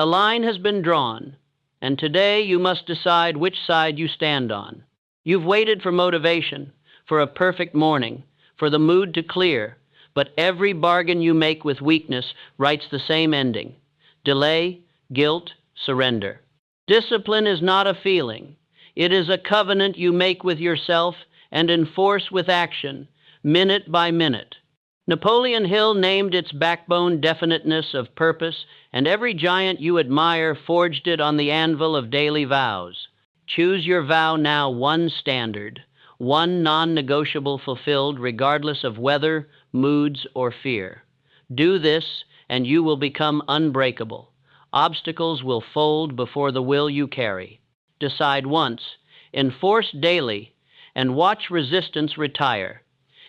A line has been drawn, and today you must decide which side you stand on. You've waited for motivation, for a perfect morning, for the mood to clear, but every bargain you make with weakness writes the same ending: delay, guilt, surrender. Discipline is not a feeling. It is a covenant you make with yourself and enforce with action, minute by minute. Napoleon Hill named its backbone Definiteness of Purpose, and every giant you admire forged it on the anvil of daily vows. Choose your vow now, one standard, one non-negotiable fulfilled regardless of weather, moods, or fear. Do this, and you will become unbreakable. Obstacles will fold before the will you carry. Decide once, enforce daily, and watch resistance retire.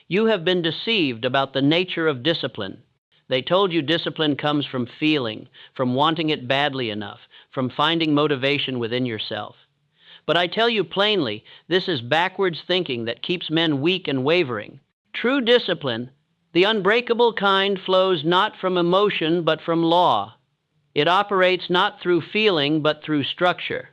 You have been deceived about the nature of discipline. They told you discipline comes from feeling, from wanting it badly enough, from finding motivation within yourself. But I tell you plainly, this is backwards thinking that keeps men weak and wavering. True discipline, the unbreakable kind, flows not from emotion but from law. It operates not through feeling but through structure.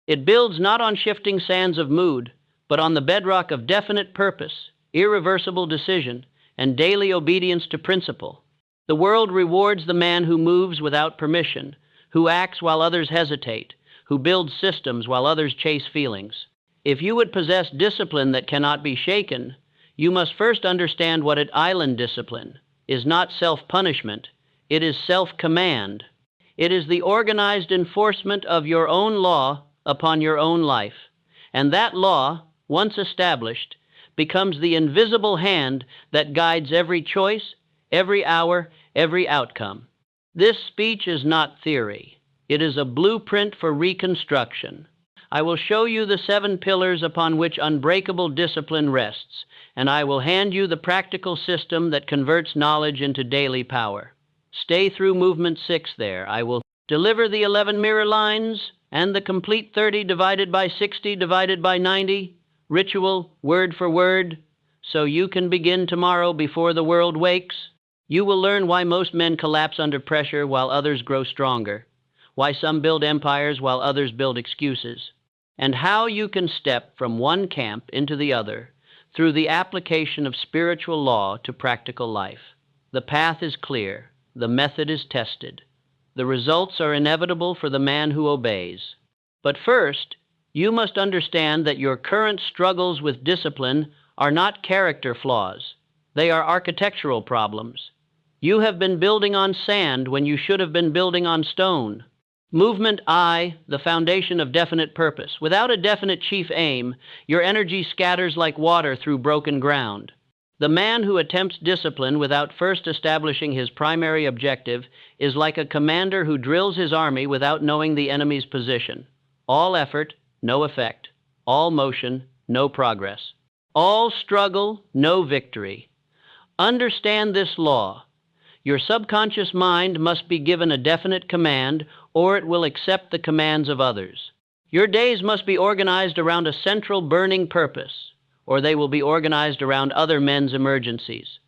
It builds not on shifting sands of mood, but on the bedrock of definite purpose, irreversible decision, and daily obedience to principle. The world rewards the man who moves without permission, who acts while others hesitate, who builds systems while others chase feelings. If you would possess discipline that cannot be shaken, you must first understand what island discipline is. Not self-punishment, it is self-command. It is the organized enforcement of your own law upon your own life. And that law, once established, becomes the invisible hand that guides every choice, every hour, every outcome. This speech is not theory. It is a blueprint for reconstruction. I will show you the 7 pillars upon which unbreakable discipline rests, and I will hand you the practical system that converts knowledge into daily power. Stay through movement 6 there. I will deliver the 11 mirror lines and the complete 30 divided by 60 divided by 90, ritual, word for word, so you can begin tomorrow before the world wakes. You will learn why most men collapse under pressure while others grow stronger, why some build empires while others build excuses, and how you can step from one camp into the other through the application of spiritual law to practical life. The path is clear. The method is tested. The results are inevitable for the man who obeys. But first, you must understand that your current struggles with discipline are not character flaws. They are architectural problems. You have been building on sand when you should have been building on stone. Movement I, the foundation of definite purpose. Without a definite chief aim, your energy scatters like water through broken ground. The man who attempts discipline without first establishing his primary objective is like a commander who drills his army without knowing the enemy's position. All effort, no effect. All motion, no progress. All struggle, no victory. Understand this law. Your subconscious mind must be given a definite command, or it will accept the commands of others. Your days must be organized around a central burning purpose, or they will be organized around other men's emergencies.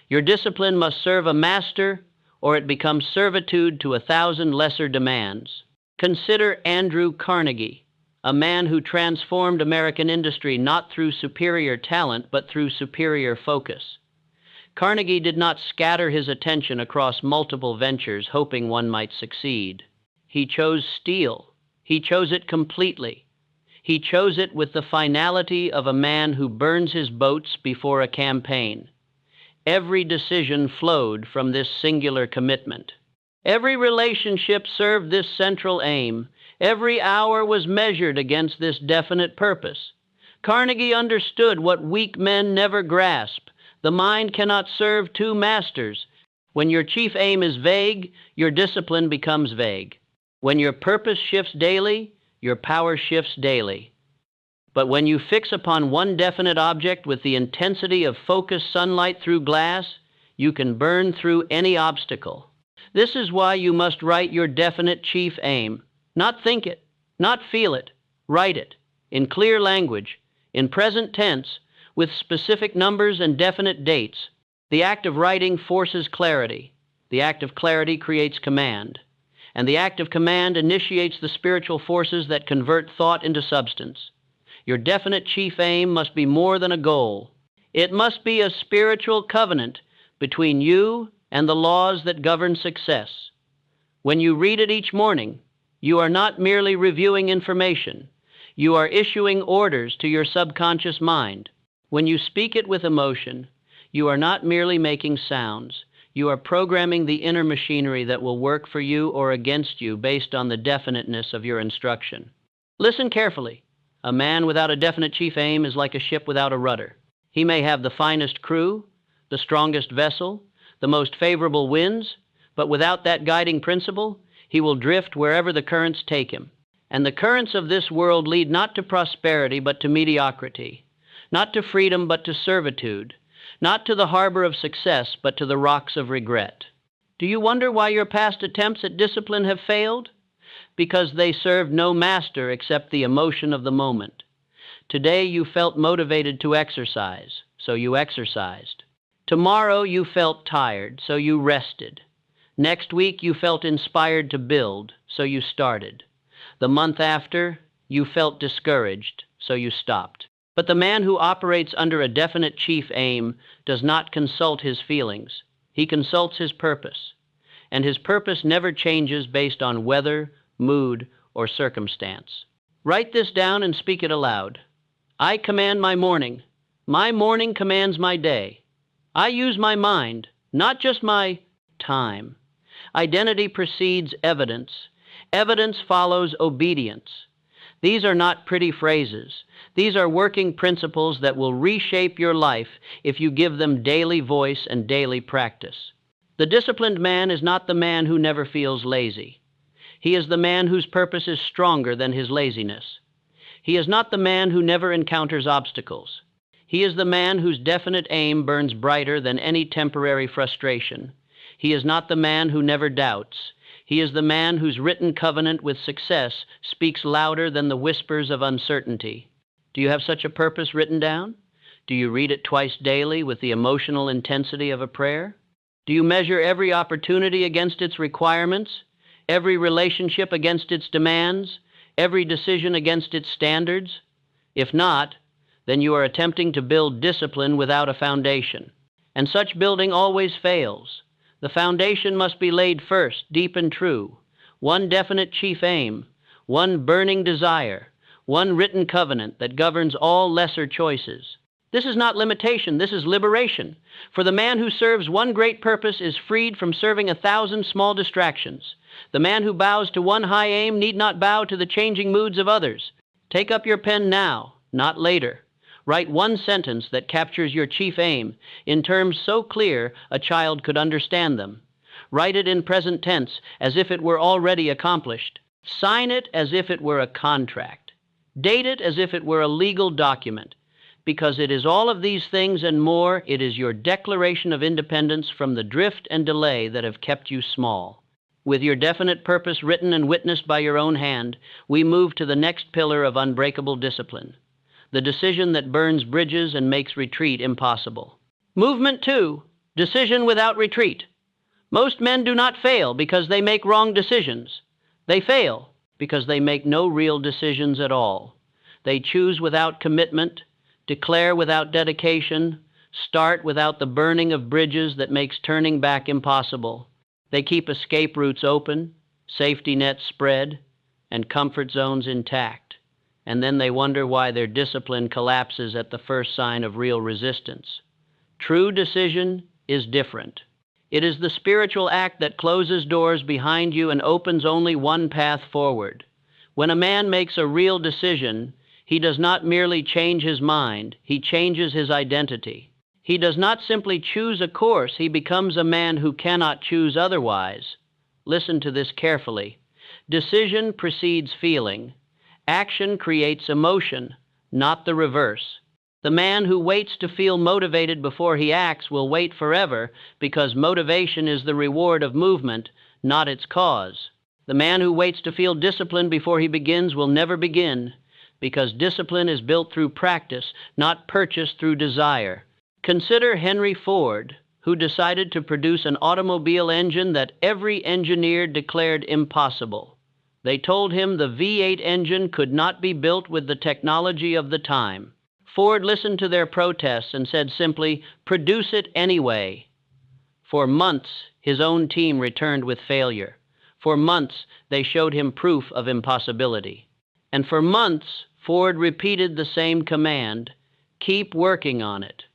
Your discipline must serve a master, or it becomes servitude to 1,000 lesser demands. Consider Andrew Carnegie, a man who transformed American industry not through superior talent, but through superior focus. Carnegie did not scatter his attention across multiple ventures hoping one might succeed. He chose steel. He chose it completely. He chose it with the finality of a man who burns his boats before a campaign. Every decision flowed from this singular commitment. Every relationship served this central aim. Every hour was measured against this definite purpose. Carnegie understood what weak men never grasp. The mind cannot serve 2 masters. When your chief aim is vague, your discipline becomes vague. When your purpose shifts daily, your power shifts daily. But when you fix upon one definite object with the intensity of focused sunlight through glass, you can burn through any obstacle. This is why you must write your definite chief aim. Not think it, not feel it, write it, in clear language, in present tense, with specific numbers and definite dates. The act of writing forces clarity. The act of clarity creates command. and the act of command initiates the spiritual forces that convert thought into substance. Your definite chief aim must be more than a goal. It must be a spiritual covenant between you and the laws that govern success. When you read it each morning, you are not merely reviewing information. You are issuing orders to your subconscious mind. When you speak it with emotion, you are not merely making sounds. You are programming the inner machinery that will work for you or against you based on the definiteness of your instruction. Listen carefully. A man without a definite chief aim is like a ship without a rudder. He may have the finest crew, the strongest vessel, the most favorable winds, but without that guiding principle, he will drift wherever the currents take him. And the currents of this world lead not to prosperity but to mediocrity, not to freedom but to servitude, not to the harbor of success but to the rocks of regret. Do you wonder why your past attempts at discipline have failed? Because they served no master except the emotion of the moment. Today you felt motivated to exercise, so you exercised. Tomorrow you felt tired, so you rested. Next week you felt inspired to build, so you started. The month after, you felt discouraged, so you stopped. But the man who operates under a definite chief aim does not consult his feelings. He consults his purpose. And his purpose never changes based on weather, mood, or circumstance. Write this down and speak it aloud. I command my morning. My morning commands my day. I use my mind, not just my time. Identity precedes evidence. Evidence follows obedience. These are not pretty phrases. These are working principles that will reshape your life if you give them daily voice and daily practice. The disciplined man is not the man who never feels lazy. He is the man whose purpose is stronger than his laziness. He is not the man who never encounters obstacles. He is the man whose definite aim burns brighter than any temporary frustration. He is not the man who never doubts. He is the man whose written covenant with success speaks louder than the whispers of uncertainty. Do you have such a purpose written down? Do you read it twice daily with the emotional intensity of a prayer? Do you measure every opportunity against its requirements, every relationship against its demands, every decision against its standards? If not, then you are attempting to build discipline without a foundation. And such building always fails. The foundation must be laid first, deep and true. One definite chief aim, one burning desire, one written covenant that governs all lesser choices. This is not limitation, this is liberation. For the man who serves one great purpose is freed from serving 1,000 small distractions. The man who bows to one high aim need not bow to the changing moods of others. Take up your pen now, not later. Write one sentence that captures your chief aim in terms so clear a child could understand them. Write it in present tense as if it were already accomplished. Sign it as if it were a contract. Date it as if it were a legal document. Because it is all of these things and more, it is your declaration of independence from the drift and delay that have kept you small. With your definite purpose written and witnessed by your own hand, we move to the next pillar of unbreakable discipline. The decision that burns bridges and makes retreat impossible. Movement 2, decision without retreat. Most men do not fail because they make wrong decisions. They fail because they make no real decisions at all. They choose without commitment, declare without dedication, start without the burning of bridges that makes turning back impossible. They keep escape routes open, safety nets spread, and comfort zones intact. And then they wonder why their discipline collapses at the first sign of real resistance. True decision is different. It is the spiritual act that closes doors behind you and opens only one path forward. When a man makes a real decision, he does not merely change his mind, he changes his identity. He does not simply choose a course, he becomes a man who cannot choose otherwise. Listen to this carefully. Decision precedes feeling. Action creates emotion, not the reverse. The man who waits to feel motivated before he acts will wait forever because motivation is the reward of movement, not its cause. The man who waits to feel discipline before he begins will never begin because discipline is built through practice, not purchased through desire. Consider Henry Ford, who decided to produce an automobile engine that every engineer declared impossible. They told him the V8 engine could not be built with the technology of the time. Ford listened to their protests and said simply, "Produce it anyway." For months, his own team returned with failure. For months, they showed him proof of impossibility. And for months, Ford repeated the same command, "Keep working on it."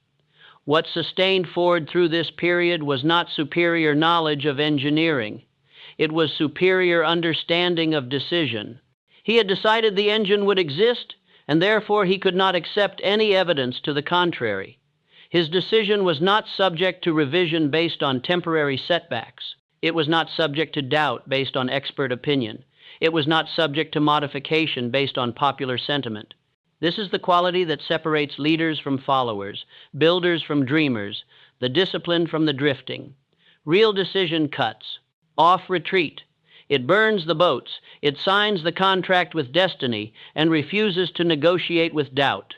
What sustained Ford through this period was not superior knowledge of engineering. It was superior understanding of decision. He had decided the engine would exist, and therefore he could not accept any evidence to the contrary. His decision was not subject to revision based on temporary setbacks. It was not subject to doubt based on expert opinion. It was not subject to modification based on popular sentiment. This is the quality that separates leaders from followers, builders from dreamers, the disciplined from the drifting. Real decision cuts. Off retreat. It burns the boats. It signs the contract with destiny and refuses to negotiate with doubt.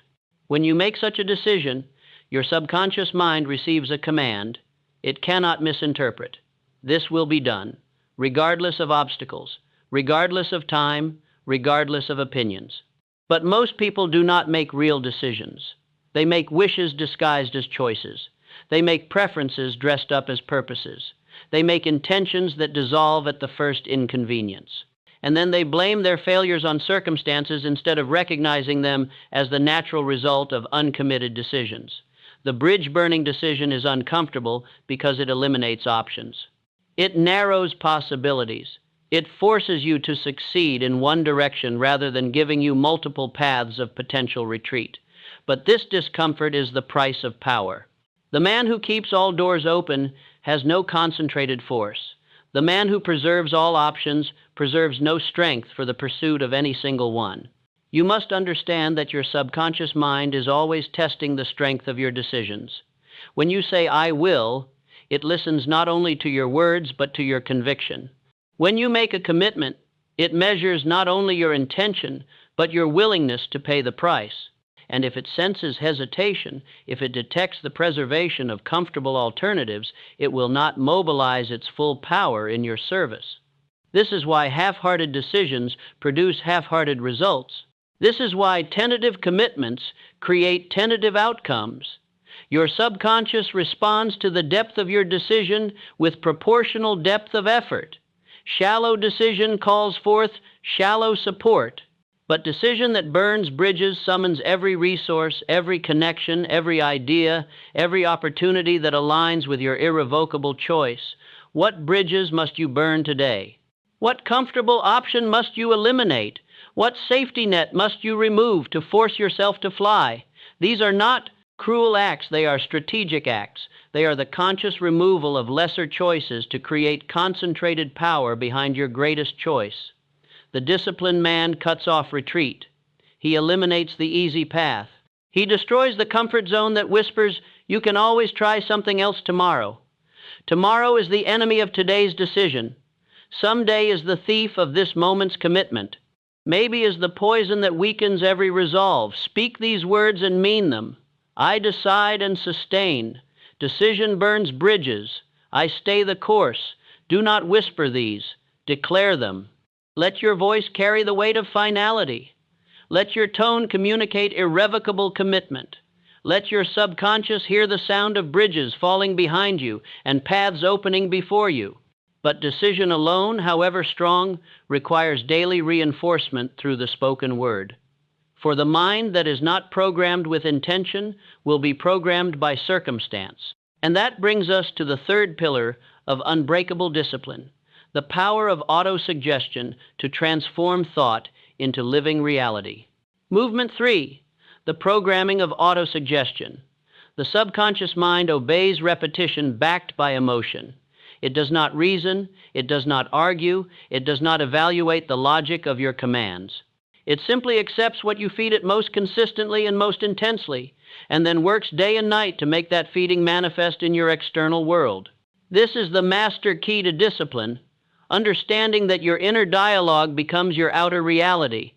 When you make such a decision, your subconscious mind receives a command. It cannot misinterpret. This will be done, regardless of obstacles, regardless of time, regardless of opinions. But most people do not make real decisions. They make wishes disguised as choices. They make preferences dressed up as purposes. They make intentions that dissolve at the first inconvenience. And then they blame their failures on circumstances instead of recognizing them as the natural result of uncommitted decisions. The bridge-burning decision is uncomfortable because it eliminates options. It narrows possibilities. It forces you to succeed in one direction rather than giving you multiple paths of potential retreat. But this discomfort is the price of power. The man who keeps all doors open has no concentrated force. The man who preserves all options preserves no strength for the pursuit of any single one. You must understand that your subconscious mind is always testing the strength of your decisions. When you say, "I will," it listens not only to your words but to your conviction. When you make a commitment, it measures not only your intention but your willingness to pay the price. And if it senses hesitation, if it detects the preservation of comfortable alternatives, it will not mobilize its full power in your service. This is why half-hearted decisions produce half-hearted results. This is why tentative commitments create tentative outcomes. Your subconscious responds to the depth of your decision with proportional depth of effort. Shallow decision calls forth shallow support. But decision that burns bridges summons every resource, every connection, every idea, every opportunity that aligns with your irrevocable choice. What bridges must you burn today? What comfortable option must you eliminate? What safety net must you remove to force yourself to fly? These are not cruel acts, they are strategic acts. They are the conscious removal of lesser choices to create concentrated power behind your greatest choice. The disciplined man cuts off retreat. He eliminates the easy path. He destroys the comfort zone that whispers, "You can always try something else tomorrow." Tomorrow is the enemy of today's decision. Someday is the thief of this moment's commitment. Maybe is the poison that weakens every resolve. Speak these words and mean them. I decide and sustain. Decision burns bridges. I stay the course. Do not whisper these. Declare them. Let your voice carry the weight of finality. Let your tone communicate irrevocable commitment. Let your subconscious hear the sound of bridges falling behind you and paths opening before you. But decision alone, however strong, requires daily reinforcement through the spoken word. For the mind that is not programmed with intention will be programmed by circumstance. And that brings us to the third pillar of unbreakable discipline, the power of autosuggestion to transform thought into living reality. Movement 3, the programming of autosuggestion. The subconscious mind obeys repetition backed by emotion. It does not reason, it does not argue, it does not evaluate the logic of your commands. It simply accepts what you feed it most consistently and most intensely, and then works day and night to make that feeding manifest in your external world. This is the master key to discipline, understanding that your inner dialogue becomes your outer reality.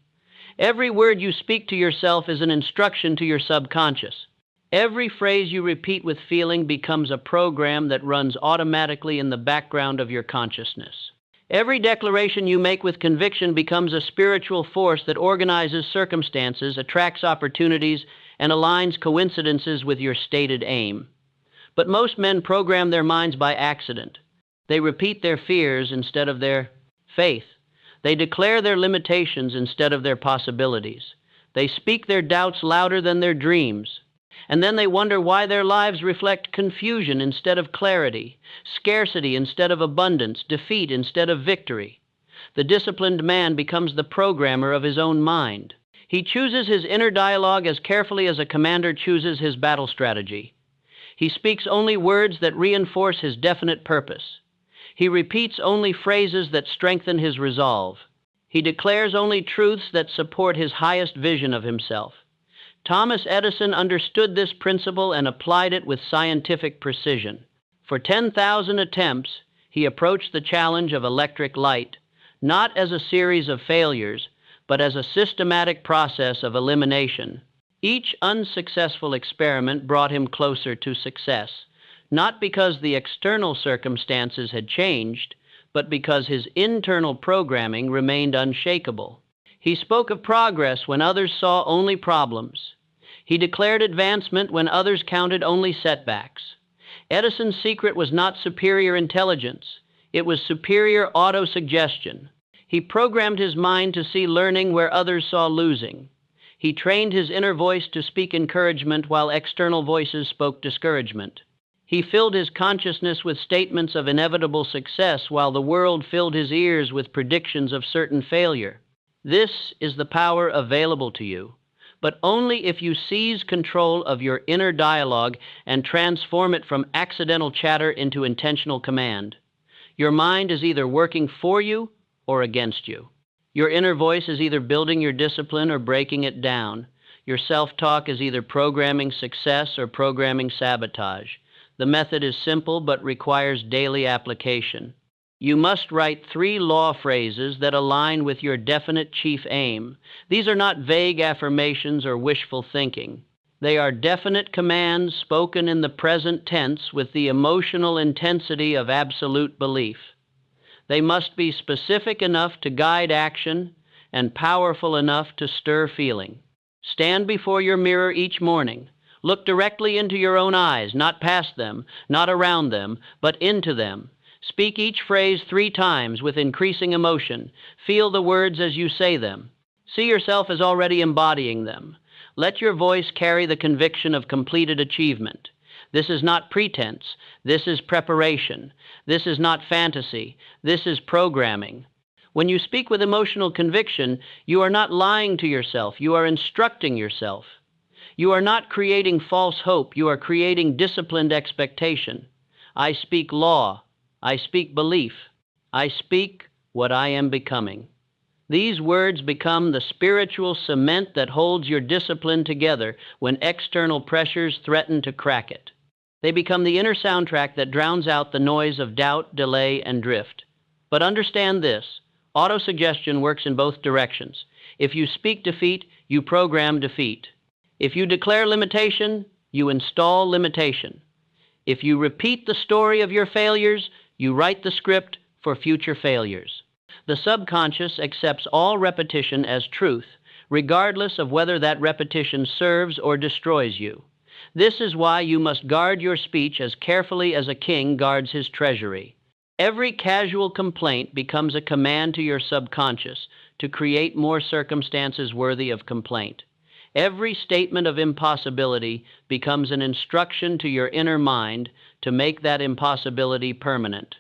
Every word you speak to yourself is an instruction to your subconscious. Every phrase you repeat with feeling becomes a program that runs automatically in the background of your consciousness. Every declaration you make with conviction becomes a spiritual force that organizes circumstances, attracts opportunities, and aligns coincidences with your stated aim. But most men program their minds by accident. They repeat their fears instead of their faith. They declare their limitations instead of their possibilities. They speak their doubts louder than their dreams. And then they wonder why their lives reflect confusion instead of clarity, scarcity instead of abundance, defeat instead of victory. The disciplined man becomes the programmer of his own mind. He chooses his inner dialogue as carefully as a commander chooses his battle strategy. He speaks only words that reinforce his definite purpose. He repeats only phrases that strengthen his resolve. He declares only truths that support his highest vision of himself. Thomas Edison understood this principle and applied it with scientific precision. For 10,000 attempts, he approached the challenge of electric light, not as a series of failures, but as a systematic process of elimination. Each unsuccessful experiment brought him closer to success, not because the external circumstances had changed, but because his internal programming remained unshakable. He spoke of progress when others saw only problems. He declared advancement when others counted only setbacks. Edison's secret was not superior intelligence. It was superior autosuggestion. He programmed his mind to see learning where others saw losing. He trained his inner voice to speak encouragement while external voices spoke discouragement. He filled his consciousness with statements of inevitable success while the world filled his ears with predictions of certain failure. This is the power available to you, but only if you seize control of your inner dialogue and transform it from accidental chatter into intentional command. Your mind is either working for you or against you. Your inner voice is either building your discipline or breaking it down. Your self-talk is either programming success or programming sabotage. The method is simple but requires daily application. You must write 3 law phrases that align with your definite chief aim. These are not vague affirmations or wishful thinking. They are definite commands spoken in the present tense with the emotional intensity of absolute belief. They must be specific enough to guide action and powerful enough to stir feeling. Stand before your mirror each morning. Look directly into your own eyes, not past them, not around them, but into them. Speak each phrase 3 times with increasing emotion. Feel the words as you say them. See yourself as already embodying them. Let your voice carry the conviction of completed achievement. This is not pretense. This is preparation. This is not fantasy. This is programming. When you speak with emotional conviction, you are not lying to yourself. You are instructing yourself. You are not creating false hope. You are creating disciplined expectation. I speak law. I speak belief. I speak what I am becoming. These words become the spiritual cement that holds your discipline together when external pressures threaten to crack it. They become the inner soundtrack that drowns out the noise of doubt, delay, and drift. But understand this, autosuggestion works in both directions. If you speak defeat, you program defeat. If you declare limitation, you install limitation. If you repeat the story of your failures, you write the script for future failures. The subconscious accepts all repetition as truth, regardless of whether that repetition serves or destroys you. This is why you must guard your speech as carefully as a king guards his treasury. Every casual complaint becomes a command to your subconscious to create more circumstances worthy of complaint. Every statement of impossibility becomes an instruction to your inner mind to make that impossibility permanent.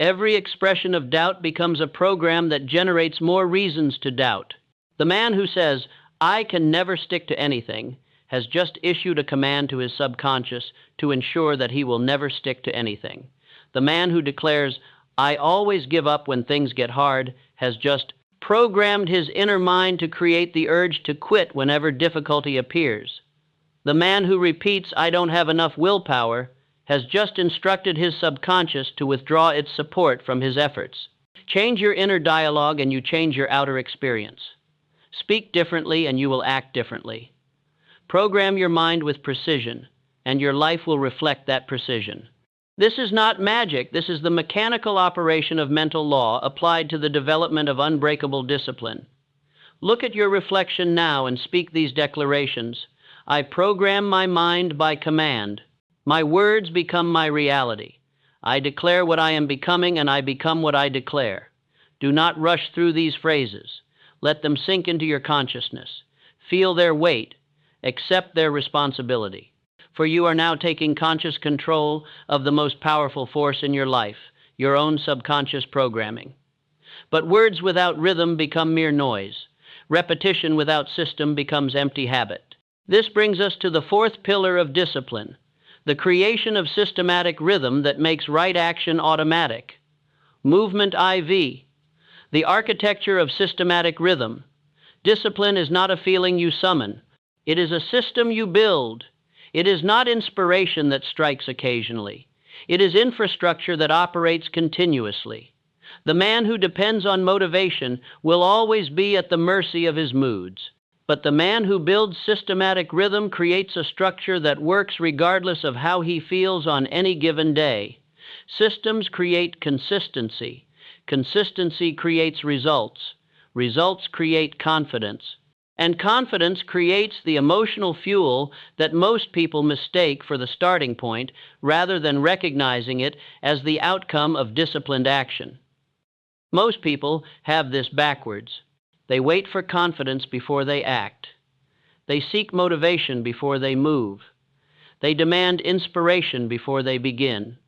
Every expression of doubt becomes a program that generates more reasons to doubt. The man who says, "I can never stick to anything," has just issued a command to his subconscious to ensure that he will never stick to anything. The man who declares, "I always give up when things get hard," has just programmed his inner mind to create the urge to quit whenever difficulty appears. The man who repeats, "I don't have enough willpower," has just instructed his subconscious to withdraw its support from his efforts. Change your inner dialogue and you change your outer experience. Speak differently and you will act differently. Program your mind with precision. and your life will reflect that precision. This is not magic. This is the mechanical operation of mental law applied to the development of unbreakable discipline. Look at your reflection now and speak these declarations. I program my mind by command. My words become my reality. I declare what I am becoming, and I become what I declare. Do not rush through these phrases. Let them sink into your consciousness. Feel their weight. Accept their responsibility. For you are now taking conscious control of the most powerful force in your life, your own subconscious programming. But words without rhythm become mere noise. Repetition without system becomes empty habit. This brings us to the fourth pillar of discipline, the creation of systematic rhythm that makes right action automatic. Movement IV, the architecture of systematic rhythm. Discipline is not a feeling you summon. It is a system you build. It is not inspiration that strikes occasionally. It is infrastructure that operates continuously. The man who depends on motivation will always be at the mercy of his moods. But the man who builds systematic rhythm creates a structure that works regardless of how he feels on any given day. Systems create consistency. Consistency creates results. Results create confidence. And confidence creates the emotional fuel that most people mistake for the starting point rather than recognizing it as the outcome of disciplined action. Most people have this backwards. They wait for confidence before they act. They seek motivation before they move. They demand inspiration before they begin.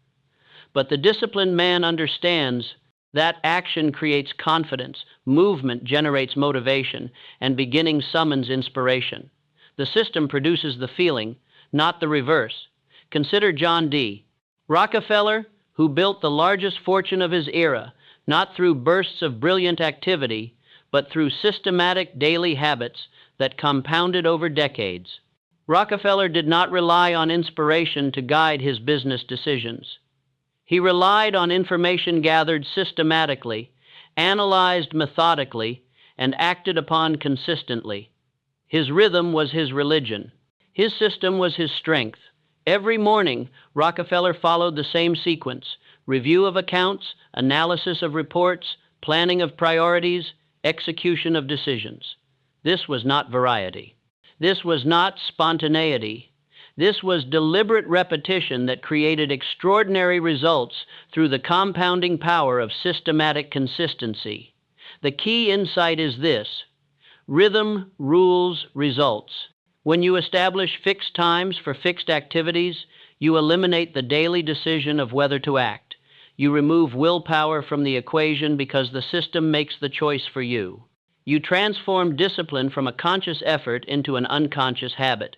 But the disciplined man understands that action creates confidence, movement generates motivation, and beginning summons inspiration. The system produces the feeling, not the reverse. Consider John D. Rockefeller, who built the largest fortune of his era, not through bursts of brilliant activity, but through systematic daily habits that compounded over decades. Rockefeller did not rely on inspiration to guide his business decisions. He relied on information gathered systematically, analyzed methodically, and acted upon consistently. His rhythm was his religion. His system was his strength. Every morning, Rockefeller followed the same sequence: review of accounts, analysis of reports, planning of priorities, execution of decisions. This was not variety. This was not spontaneity. This was deliberate repetition that created extraordinary results through the compounding power of systematic consistency. The key insight is this: rhythm rules results. When you establish fixed times for fixed activities, you eliminate the daily decision of whether to act. You remove willpower from the equation because the system makes the choice for you. You transform discipline from a conscious effort into an unconscious habit.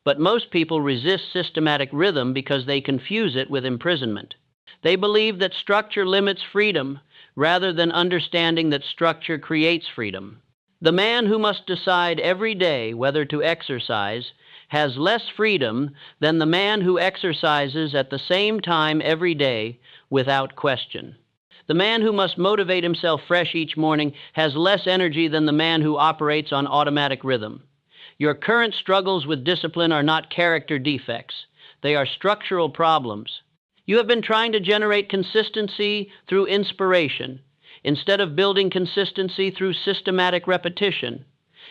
But most people resist systematic rhythm because they confuse it with imprisonment. They believe that structure limits freedom rather than understanding that structure creates freedom. The man who must decide every day whether to exercise has less freedom than the man who exercises at the same time every day without question. The man who must motivate himself fresh each morning has less energy than the man who operates on automatic rhythm. Your current struggles with discipline are not character defects. They are structural problems. You have been trying to generate consistency through inspiration, instead of building consistency through systematic repetition.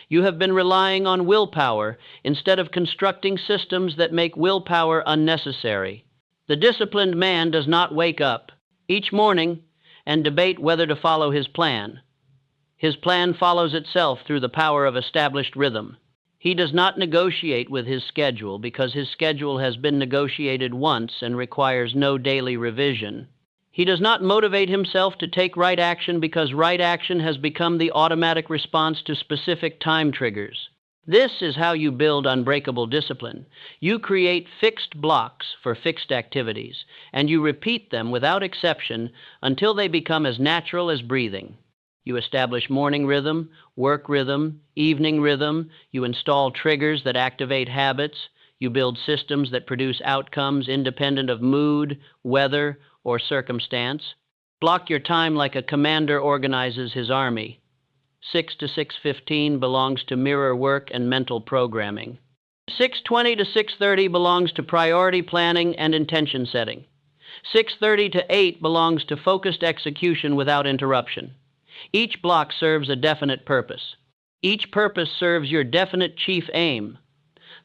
You have been relying on willpower instead of constructing systems that make willpower unnecessary. The disciplined man does not wake up each morning and debate whether to follow his plan. His plan follows itself through the power of established rhythm. He does not negotiate with his schedule because his schedule has been negotiated once and requires no daily revision. He does not motivate himself to take right action because right action has become the automatic response to specific time triggers. This is how you build unbreakable discipline. You create fixed blocks for fixed activities, and you repeat them without exception until they become as natural as breathing. You establish morning rhythm, work rhythm, evening rhythm. You install triggers that activate habits. You build systems that produce outcomes independent of mood, weather, or circumstance. Block your time like a commander organizes his army. 6 to 6:15 belongs to mirror work and mental programming. 6:20 to 6:30 belongs to priority planning and intention setting. 6:30 to 8 belongs to focused execution without interruption. Each block serves a definite purpose. Each purpose serves your definite chief aim.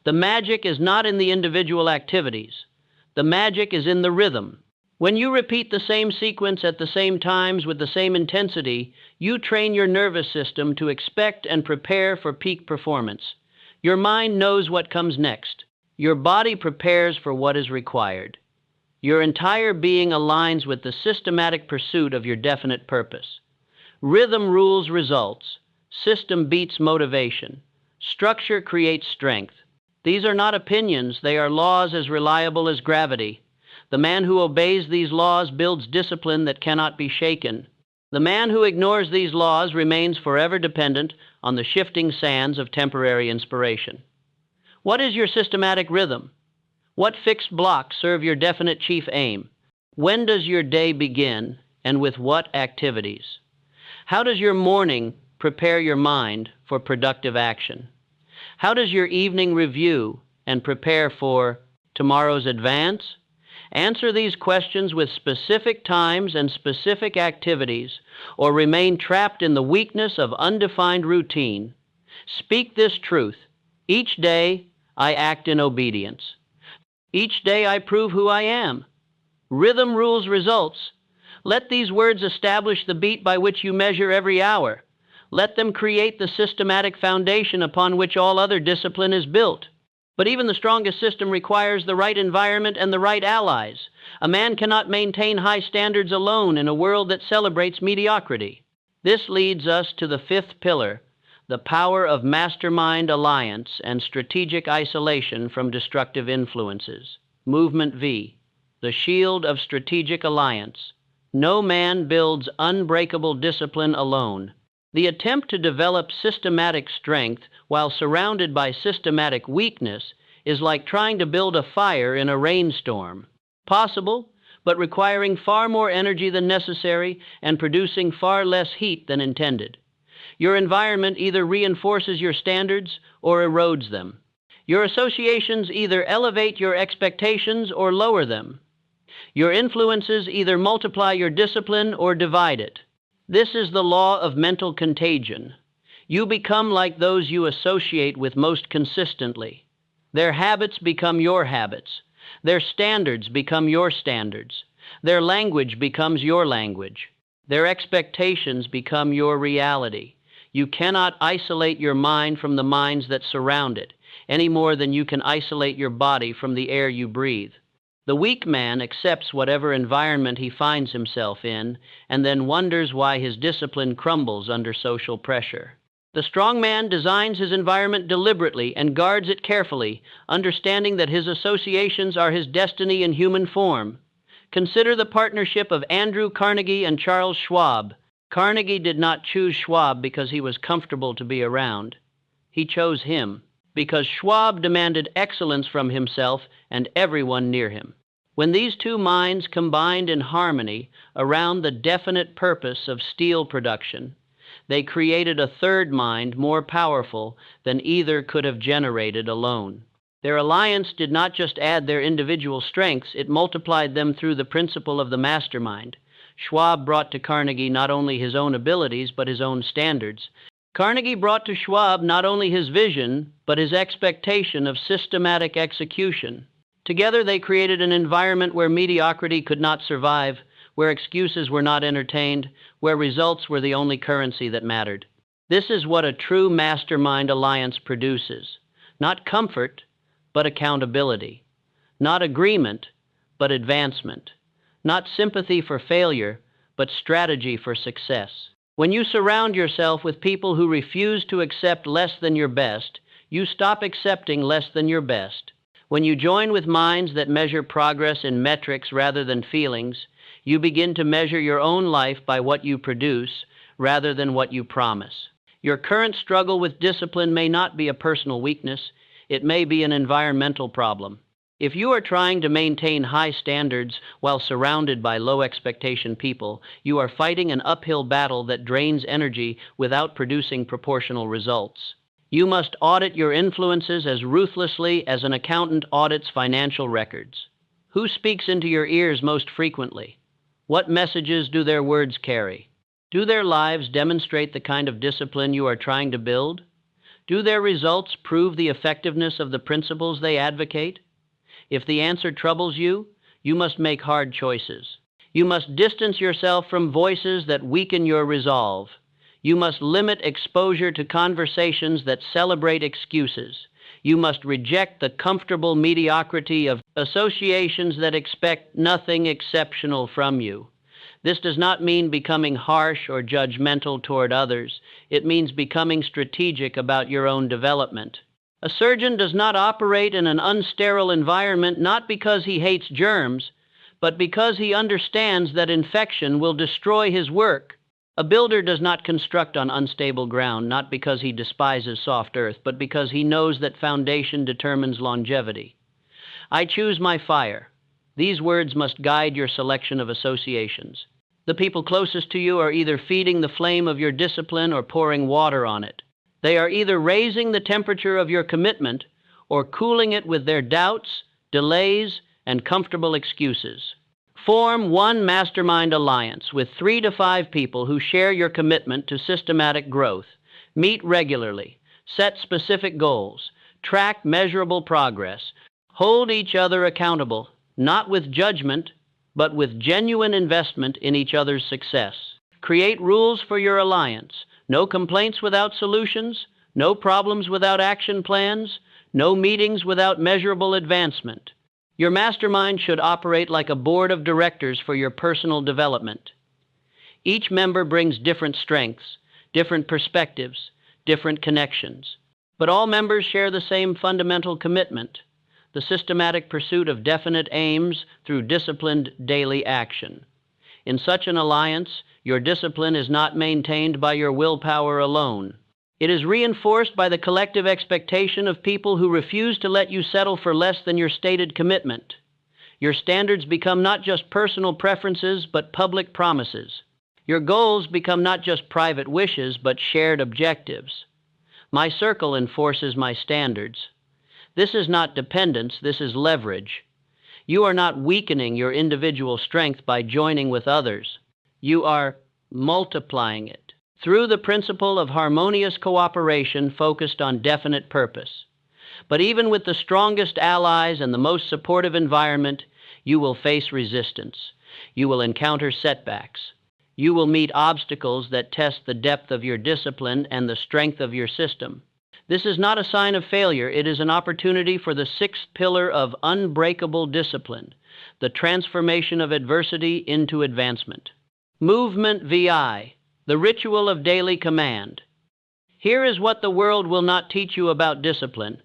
The magic is not in the individual activities. The magic is in the rhythm. When you repeat the same sequence at the same times with the same intensity, you train your nervous system to expect and prepare for peak performance. Your mind knows what comes next. Your body prepares for what is required. Your entire being aligns with the systematic pursuit of your definite purpose. Rhythm rules results. System beats motivation. Structure creates strength. These are not opinions, they are laws as reliable as gravity. The man who obeys these laws builds discipline that cannot be shaken. The man who ignores these laws remains forever dependent on the shifting sands of temporary inspiration. What is your systematic rhythm? What fixed blocks serve your definite chief aim? When does your day begin, and with what activities? How does your morning prepare your mind for productive action? How does your evening review and prepare for tomorrow's advance? Answer these questions with specific times and specific activities, or remain trapped in the weakness of undefined routine. Speak this truth. Each day, I act in obedience. Each day, I prove who I am. Rhythm rules results. Let these words establish the beat by which you measure every hour. Let them create the systematic foundation upon which all other discipline is built. But even the strongest system requires the right environment and the right allies. A man cannot maintain high standards alone in a world that celebrates mediocrity. This leads us to the fifth pillar, the power of mastermind alliance and strategic isolation from destructive influences. Movement V, the shield of strategic alliance. No man builds unbreakable discipline alone. The attempt to develop systematic strength while surrounded by systematic weakness is like trying to build a fire in a rainstorm. Possible, but requiring far more energy than necessary and producing far less heat than intended. Your environment either reinforces your standards or erodes them. Your associations either elevate your expectations or lower them. Your influences either multiply your discipline or divide it. This is the law of mental contagion. You become like those you associate with most consistently. Their habits become your habits. Their standards become your standards. Their language becomes your language. Their expectations become your reality. You cannot isolate your mind from the minds that surround it, any more than you can isolate your body from the air you breathe. The weak man accepts whatever environment he finds himself in and then wonders why his discipline crumbles under social pressure. The strong man designs his environment deliberately and guards it carefully, understanding that his associations are his destiny in human form. Consider the partnership of Andrew Carnegie and Charles Schwab. Carnegie did not choose Schwab because he was comfortable to be around. He chose him because Schwab demanded excellence from himself and everyone near him. When these two minds combined in harmony around the definite purpose of steel production, they created a third mind more powerful than either could have generated alone. Their alliance did not just add their individual strengths, it multiplied them through the principle of the mastermind. Schwab brought to Carnegie not only his own abilities, but his own standards. Carnegie brought to Schwab not only his vision, but his expectation of systematic execution. Together they created an environment where mediocrity could not survive, where excuses were not entertained, where results were the only currency that mattered. This is what a true mastermind alliance produces. Not comfort, but accountability. Not agreement, but advancement. Not sympathy for failure, but strategy for success. When you surround yourself with people who refuse to accept less than your best, you stop accepting less than your best. When you join with minds that measure progress in metrics rather than feelings, you begin to measure your own life by what you produce rather than what you promise. Your current struggle with discipline may not be a personal weakness, it may be an environmental problem. If you are trying to maintain high standards while surrounded by low expectation people, you are fighting an uphill battle that drains energy without producing proportional results. You must audit your influences as ruthlessly as an accountant audits financial records. Who speaks into your ears most frequently? What messages do their words carry? Do their lives demonstrate the kind of discipline you are trying to build? Do their results prove the effectiveness of the principles they advocate? If the answer troubles you, you must make hard choices. You must distance yourself from voices that weaken your resolve. You must limit exposure to conversations that celebrate excuses. You must reject the comfortable mediocrity of associations that expect nothing exceptional from you. This does not mean becoming harsh or judgmental toward others. It means becoming strategic about your own development. A surgeon does not operate in an unsterile environment not because he hates germs, but because he understands that infection will destroy his work. A builder does not construct on unstable ground, not because he despises soft earth, but because he knows that foundation determines longevity. I choose my fire. These words must guide your selection of associations. The people closest to you are either feeding the flame of your discipline or pouring water on it. They are either raising the temperature of your commitment or cooling it with their doubts, delays, and comfortable excuses. Form one mastermind alliance with 3 to 5 people who share your commitment to systematic growth. Meet regularly, set specific goals, track measurable progress, hold each other accountable, not with judgment, but with genuine investment in each other's success. Create rules for your alliance. No complaints without solutions, no problems without action plans, no meetings without measurable advancement. Your mastermind should operate like a board of directors for your personal development. Each member brings different strengths, different perspectives, different connections, but all members share the same fundamental commitment: the systematic pursuit of definite aims through disciplined daily action. In such an alliance, your discipline is not maintained by your willpower alone. It is reinforced by the collective expectation of people who refuse to let you settle for less than your stated commitment. Your standards become not just personal preferences, but public promises. Your goals become not just private wishes, but shared objectives. My circle enforces my standards. This is not dependence, this is leverage. You are not weakening your individual strength by joining with others. You are multiplying it through the principle of harmonious cooperation focused on definite purpose. But even with the strongest allies and the most supportive environment, you will face resistance. You will encounter setbacks. You will meet obstacles that test the depth of your discipline and the strength of your system. This is not a sign of failure. It is an opportunity for the 6th pillar of unbreakable discipline, the transformation of adversity into advancement. Movement VI, the ritual of daily command. Here is what the world will not teach you about discipline.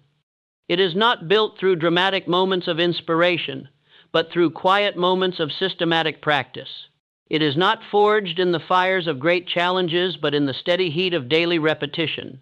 It is not built through dramatic moments of inspiration, but through quiet moments of systematic practice. It is not forged in the fires of great challenges, but in the steady heat of daily repetition.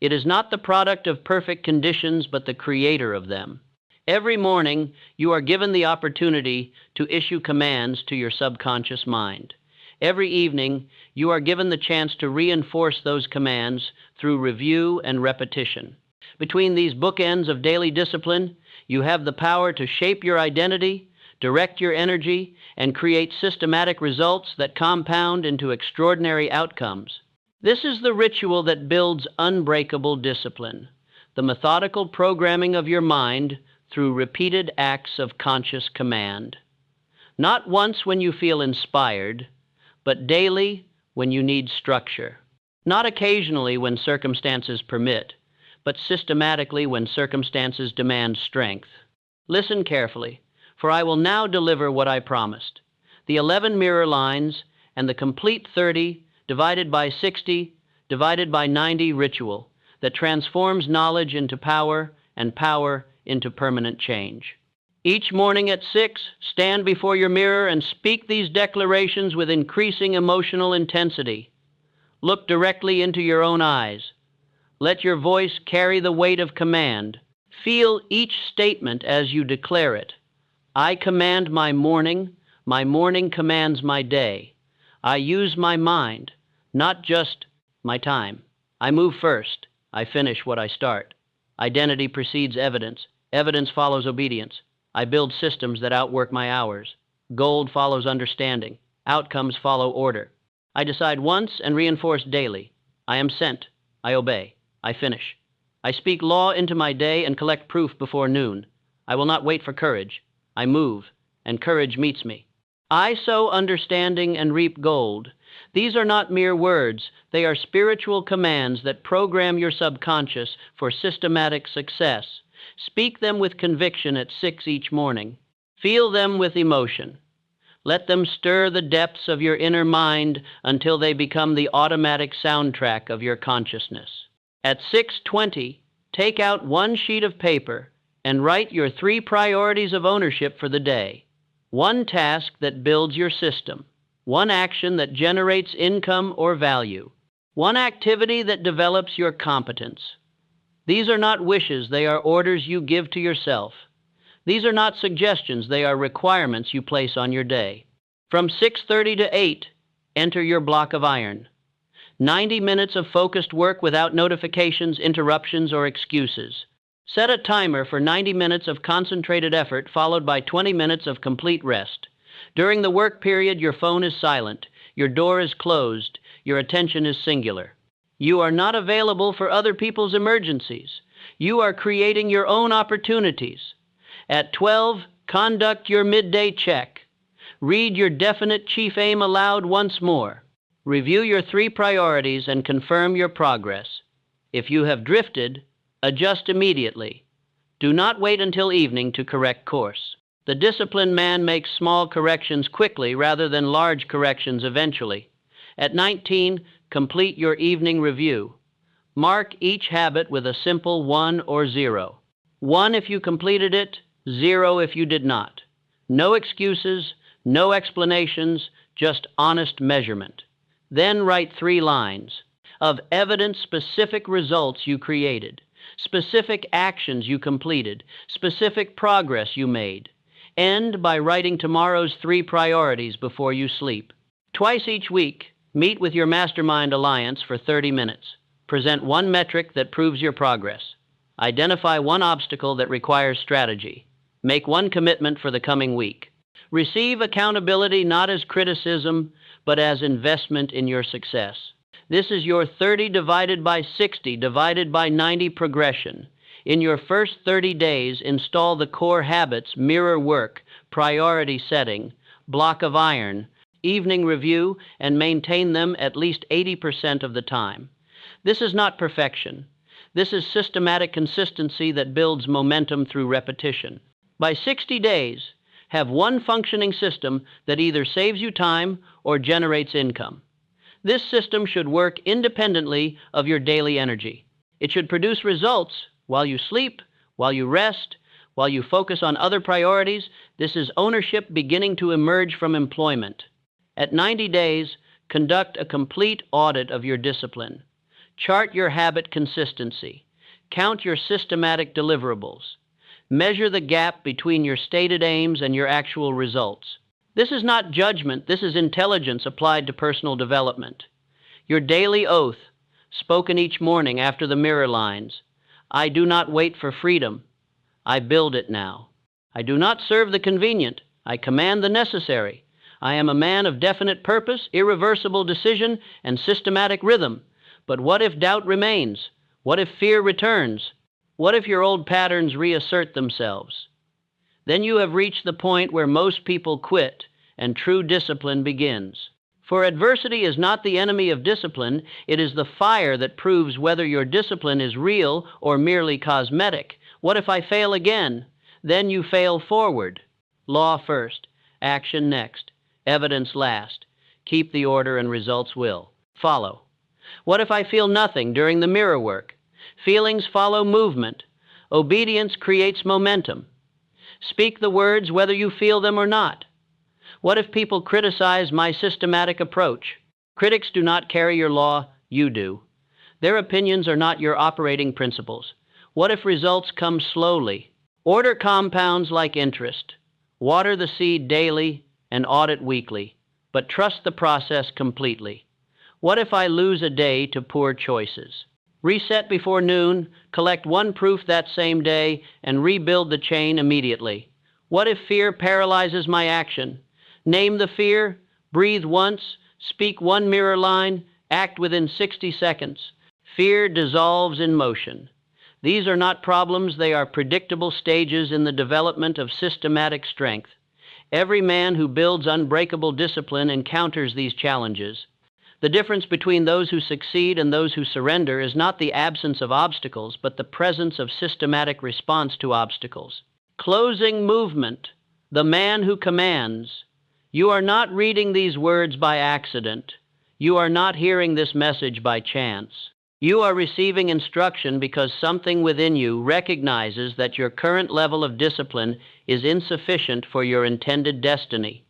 It is not the product of perfect conditions, but the creator of them. Every morning, you are given the opportunity to issue commands to your subconscious mind. Every evening, you are given the chance to reinforce those commands through review and repetition. Between these bookends of daily discipline, you have the power to shape your identity, direct your energy, and create systematic results that compound into extraordinary outcomes. This is the ritual that builds unbreakable discipline, the methodical programming of your mind through repeated acts of conscious command. Not once when you feel inspired, but daily when you need structure. Not occasionally when circumstances permit, but systematically when circumstances demand strength. Listen carefully, for I will now deliver what I promised: the 11 mirror lines and the complete 30 divided by 60 divided by 90 ritual that transforms knowledge into power and power into permanent change. Each morning at 6, stand before your mirror and speak these declarations with increasing emotional intensity. Look directly into your own eyes. Let your voice carry the weight of command. Feel each statement as you declare it. I command my morning commands my day. I use my mind, not just my time. I move first, I finish what I start. Identity precedes evidence. Evidence follows obedience. I build systems that outwork my hours. Gold follows understanding. Outcomes follow order. I decide once and reinforce daily. I am sent. I obey. I finish. I speak law into my day and collect proof before noon. I will not wait for courage. I move, and courage meets me. I sow understanding and reap gold. These are not mere words. They are spiritual commands that program your subconscious for systematic success. Speak them with conviction at 6 each morning. Feel them with emotion. Let them stir the depths of your inner mind until they become the automatic soundtrack of your consciousness. At 6:20, take out one sheet of paper and write your 3 priorities of ownership for the day. One task that builds your system. One action that generates income or value. One activity that develops your competence. These are not wishes, they are orders you give to yourself. These are not suggestions, they are requirements you place on your day. From 6:30 to 8, enter your block of iron. 90 minutes of focused work without notifications, interruptions, or excuses. Set a timer for 90 minutes of concentrated effort followed by 20 minutes of complete rest. During the work period, your phone is silent, your door is closed, your attention is singular. You are not available for other people's emergencies. You are creating your own opportunities. At 12, conduct your midday check. Read your definite chief aim aloud once more. Review your 3 priorities and confirm your progress. If you have drifted, adjust immediately. Do not wait until evening to correct course. The disciplined man makes small corrections quickly rather than large corrections eventually. At 19, complete your evening review. Mark each habit with a simple 1 or 0. 1 if you completed it, 0 if you did not. No excuses, no explanations, just honest measurement. Then write 3 lines of evidence-specific results you created, specific actions you completed, specific progress you made. End by writing tomorrow's 3 priorities before you sleep. Twice each week, meet with your Mastermind Alliance for 30 minutes. Present 1 metric that proves your progress. Identify 1 obstacle that requires strategy. Make 1 commitment for the coming week. Receive accountability not as criticism, but as investment in your success. This is your 30 divided by 60 divided by 90 progression. In your first 30 days, install the core habits: mirror work, priority setting, block of iron, evening review, and maintain them at least 80% of the time. This is not perfection. This is systematic consistency that builds momentum through repetition. By 60 days, have 1 functioning system that either saves you time or generates income. This system should work independently of your daily energy. It should produce results while you sleep, while you rest, while you focus on other priorities. This is ownership beginning to emerge from employment. At 90 days, conduct a complete audit of your discipline. Chart your habit consistency. Count your systematic deliverables. Measure the gap between your stated aims and your actual results. This is not judgment, this is intelligence applied to personal development. Your daily oath, spoken each morning after the mirror lines: I do not wait for freedom, I build it now. I do not serve the convenient, I command the necessary. I am a man of definite purpose, irreversible decision, and systematic rhythm. But what if doubt remains? What if fear returns? What if your old patterns reassert themselves? Then you have reached the point where most people quit and true discipline begins. For adversity is not the enemy of discipline, it is the fire that proves whether your discipline is real or merely cosmetic. What if I fail again? Then you fail forward. Law first, action next, evidence last. Keep the order and results will follow. What if I feel nothing during the mirror work? Feelings follow movement. Obedience creates momentum. Speak the words whether you feel them or not. What if people criticize my systematic approach? Critics do not carry your law, you do. Their opinions are not your operating principles. What if results come slowly? Order compounds like interest. Water the seed daily and audit weekly, but trust the process completely. What if I lose a day to poor choices? Reset before noon, collect one proof that same day, and rebuild the chain immediately. What if fear paralyzes my action? Name the fear, breathe once, speak one mirror line, act within 60 seconds. Fear dissolves in motion. These are not problems, they are predictable stages in the development of systematic strength. Every man who builds unbreakable discipline encounters these challenges. The difference between those who succeed and those who surrender is not the absence of obstacles, but the presence of systematic response to obstacles. Closing movement, the man who commands. You are not reading these words by accident. You are not hearing this message by chance. You are receiving instruction because something within you recognizes that your current level of discipline is insufficient for your intended destiny.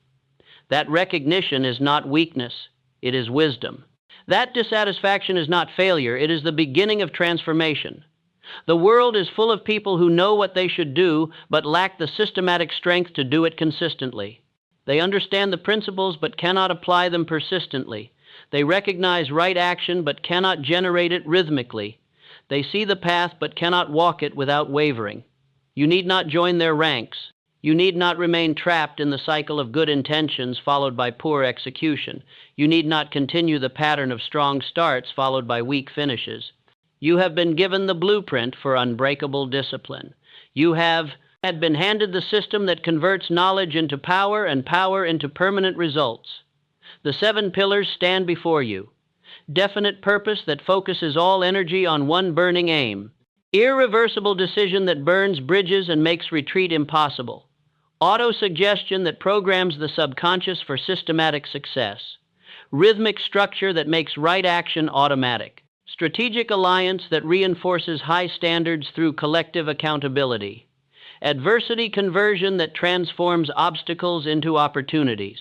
That recognition is not weakness, it is wisdom. That dissatisfaction is not failure, it is the beginning of transformation. The world is full of people who know what they should do, but lack the systematic strength to do it consistently. They understand the principles, but cannot apply them persistently. They recognize right action, but cannot generate it rhythmically. They see the path, but cannot walk it without wavering. You need not join their ranks. You need not remain trapped in the cycle of good intentions followed by poor execution. You need not continue the pattern of strong starts followed by weak finishes. You have been given the blueprint for unbreakable discipline. You had been handed the system that converts knowledge into power and power into permanent results. The 7 pillars stand before you. Definite purpose that focuses all energy on one burning aim. Irreversible decision that burns bridges and makes retreat impossible. Auto-suggestion that programs the subconscious for systematic success. Rhythmic structure that makes right action automatic. Strategic alliance that reinforces high standards through collective accountability. Adversity conversion that transforms obstacles into opportunities.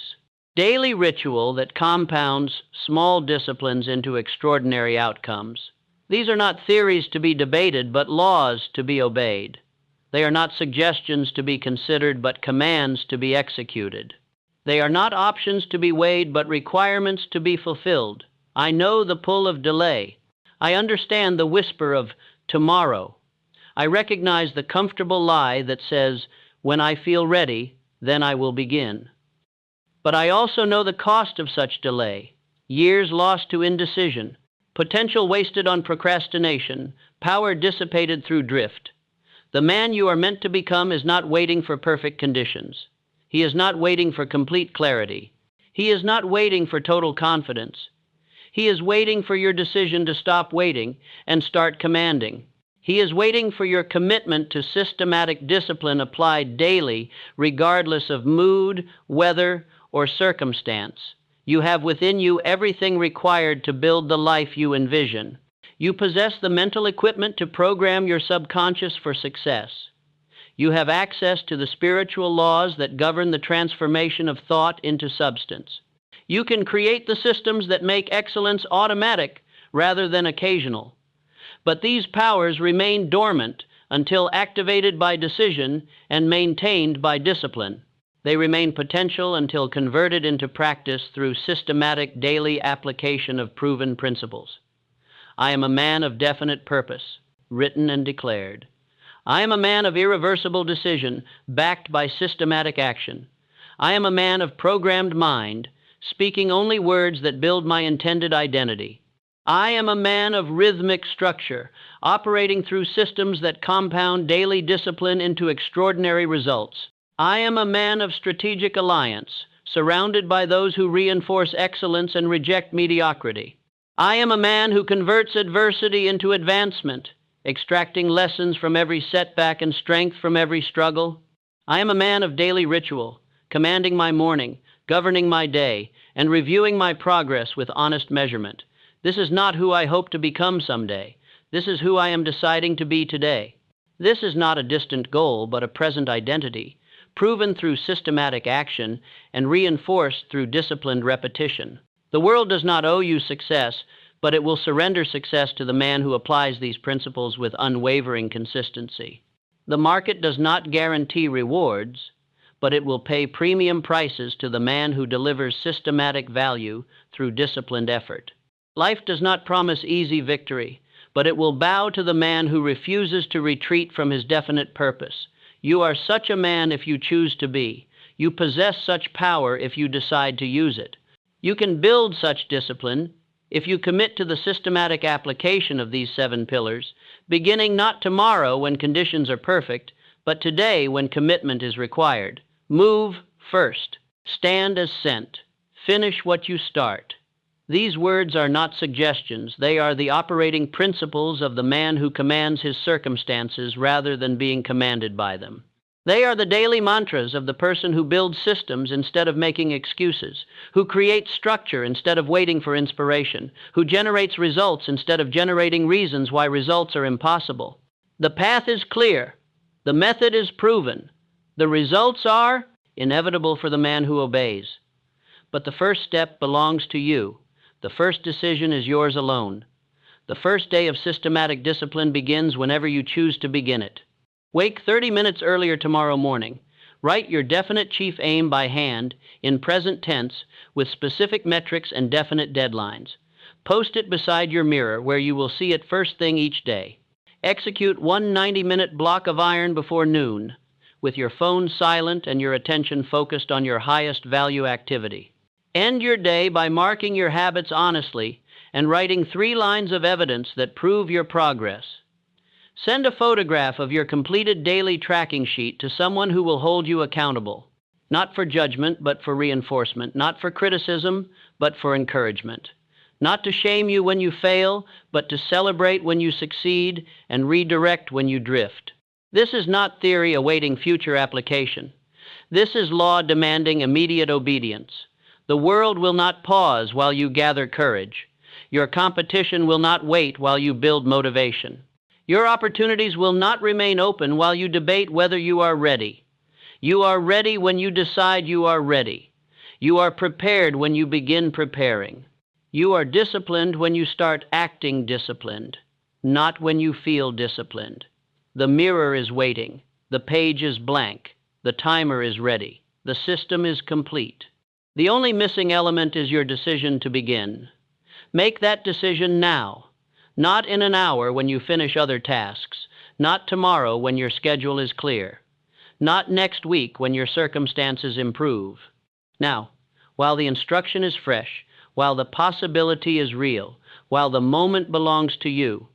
Daily ritual that compounds small disciplines into extraordinary outcomes. These are not theories to be debated, but laws to be obeyed. They are not suggestions to be considered, but commands to be executed. They are not options to be weighed, but requirements to be fulfilled. I know the pull of delay. I understand the whisper of tomorrow. I recognize the comfortable lie that says, when I feel ready, then I will begin. But I also know the cost of such delay. Years lost to indecision, potential wasted on procrastination, power dissipated through drift. The man you are meant to become is not waiting for perfect conditions. He is not waiting for complete clarity. He is not waiting for total confidence. He is waiting for your decision to stop waiting and start commanding. He is waiting for your commitment to systematic discipline applied daily, regardless of mood, weather, or circumstance. You have within you everything required to build the life you envision. You possess the mental equipment to program your subconscious for success. You have access to the spiritual laws that govern the transformation of thought into substance. You can create the systems that make excellence automatic rather than occasional. But these powers remain dormant until activated by decision and maintained by discipline. They remain potential until converted into practice through systematic daily application of proven principles. I am a man of definite purpose, written and declared. I am a man of irreversible decision, backed by systematic action. I am a man of programmed mind, speaking only words that build my intended identity. I am a man of rhythmic structure, operating through systems that compound daily discipline into extraordinary results. I am a man of strategic alliance, surrounded by those who reinforce excellence and reject mediocrity. I am a man who converts adversity into advancement, extracting lessons from every setback and strength from every struggle. I am a man of daily ritual, commanding my morning, governing my day, and reviewing my progress with honest measurement. This is not who I hope to become someday. This is who I am deciding to be today. This is not a distant goal, but a present identity, proven through systematic action and reinforced through disciplined repetition. The world does not owe you success, but it will surrender success to the man who applies these principles with unwavering consistency. The market does not guarantee rewards, but it will pay premium prices to the man who delivers systematic value through disciplined effort. Life does not promise easy victory, but it will bow to the man who refuses to retreat from his definite purpose. You are such a man if you choose to be. You possess such power if you decide to use it. You can build such discipline if you commit to the systematic application of these 7 pillars, beginning not tomorrow when conditions are perfect, but today when commitment is required. Move first. Stand as sent. Finish what you start. These words are not suggestions. They are the operating principles of the man who commands his circumstances rather than being commanded by them. They are the daily mantras of the person who builds systems instead of making excuses, who creates structure instead of waiting for inspiration, who generates results instead of generating reasons why results are impossible. The path is clear. The method is proven. The results are inevitable for the man who obeys. But the first step belongs to you. The first decision is yours alone. The first day of systematic discipline begins whenever you choose to begin it. Wake 30 minutes earlier tomorrow morning. Write your definite chief aim by hand in present tense with specific metrics and definite deadlines. Post it beside your mirror where you will see it first thing each day. Execute one 90-minute block of iron before noon, with your phone silent and your attention focused on your highest value activity. End your day by marking your habits honestly and writing 3 lines of evidence that prove your progress. Send a photograph of your completed daily tracking sheet to someone who will hold you accountable, not for judgment, but for reinforcement, not for criticism, but for encouragement, not to shame you when you fail, but to celebrate when you succeed and redirect when you drift. This is not theory awaiting future application. This is law demanding immediate obedience. The world will not pause while you gather courage. Your competition will not wait while you build motivation. Your opportunities will not remain open while you debate whether you are ready. You are ready when you decide you are ready. You are prepared when you begin preparing. You are disciplined when you start acting disciplined, not when you feel disciplined. The mirror is waiting. The page is blank. The timer is ready. The system is complete. The only missing element is your decision to begin. Make that decision now. Not in an hour when you finish other tasks, not tomorrow when your schedule is clear, not next week when your circumstances improve. Now, while the instruction is fresh, while the possibility is real, while the moment belongs to you,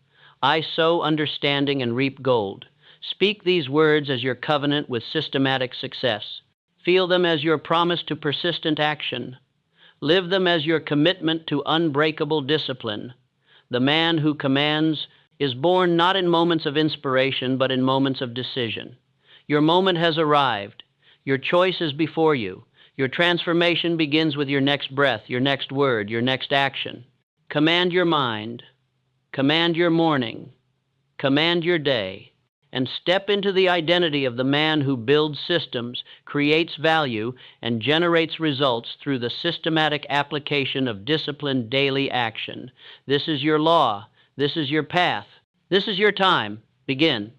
I sow understanding and reap gold. Speak these words as your covenant with systematic success. Feel them as your promise to persistent action. Live them as your commitment to unbreakable discipline. The man who commands is born not in moments of inspiration, but in moments of decision. Your moment has arrived. Your choice is before you. Your transformation begins with your next breath, your next word, your next action. Command your mind. Command your morning. Command your day. And step into the identity of the man who builds systems, creates value, and generates results through the systematic application of disciplined daily action. This is your law. This is your path. This is your time. Begin.